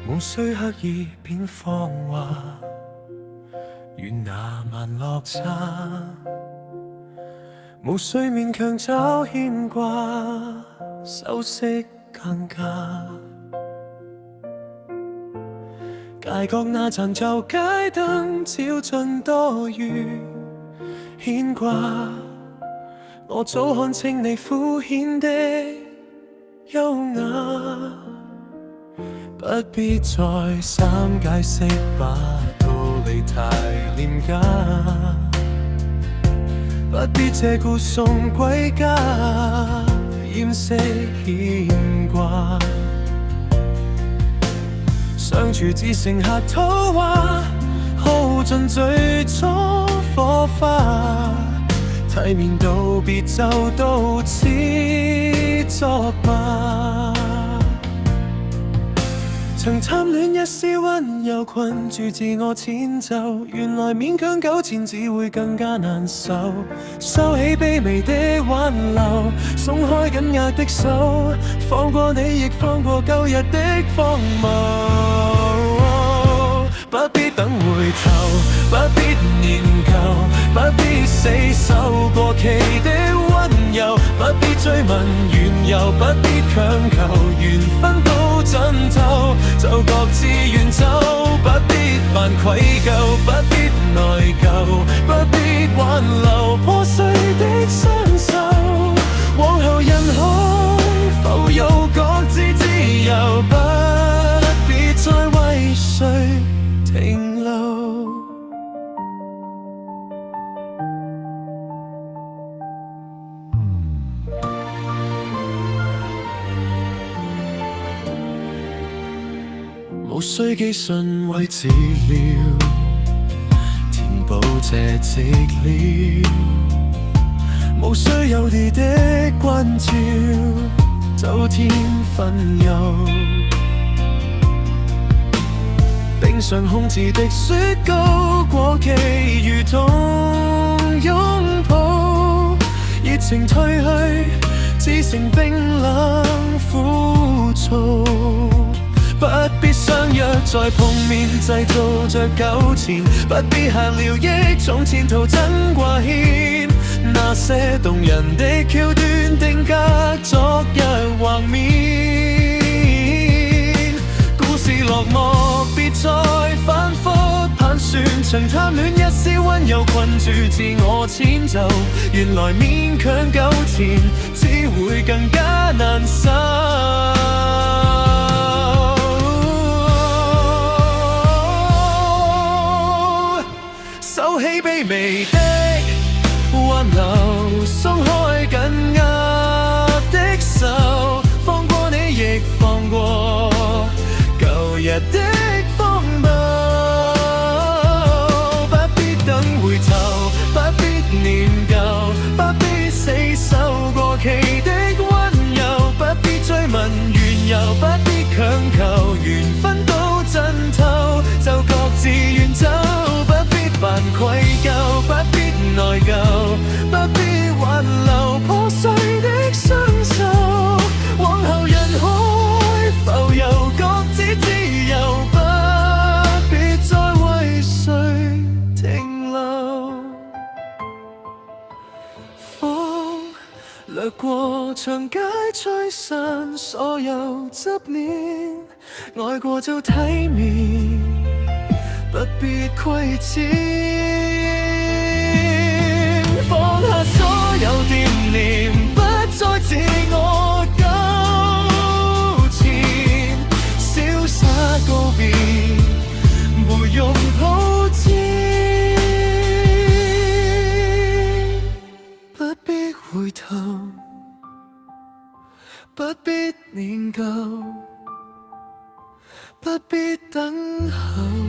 無需刻意變芳華，願那晚落差，無需勉強找牽掛，修飾更加。街角那盞舊街燈照盡多餘牽掛，我早看清你敷衍的優雅，不必再三解釋，把道理太廉價，不必借故送歸家，掩飾牽掛。相處只剩下土話，耗盡最初火花，體面道別就到此作罷。曾貪戀一絲溫柔，困住自我遷就，原來勉強糾纏只會更加難受。收起卑微的挽留，鬆開緊握的手，放過你亦放過舊日的荒謬。不必等回頭，不必念舊，不必死守過期的溫柔，不必追問緣由，不必強求緣分都盡頭，就各自遠走，不必扮愧疚，不必內疚，不必挽留破碎的雙手，往後人海浮游各自自由，不必再為誰停留。無需寄信為治療，填補這寂寥，無需有你的關照，走天分憂。冰上空置的雪糕，過期如同擁抱，熱情退去，只剩冰冷枯燥。不必相約再碰面，製造着糾纏，不必閒聊憶從前途真掛牽，那些動人的橋段定格昨日畫面。故事落幕，別再反覆盤旋，曾貪戀一絲溫柔，困住自我遷就，原來勉強糾纏只會更加難受。收起卑微的挽留，鬆開緊握的手，放過你亦放過舊日的荒謬。不必等回頭，不必念舊，不必死守過期的溫柔，不必追問緣由，不必強求緣分都盡頭，就各自遠走。扮愧疚，不必內疚，不必挽留破碎的雙手，往後人海浮游各自自由，不必再為誰停留。風掠過長街，吹散所有執念，愛過就體面，不必虧欠，放下所有惦念，不再自我糾纏，瀟灑告別，沒用抱歉，不必回頭，不必念舊，不必等候。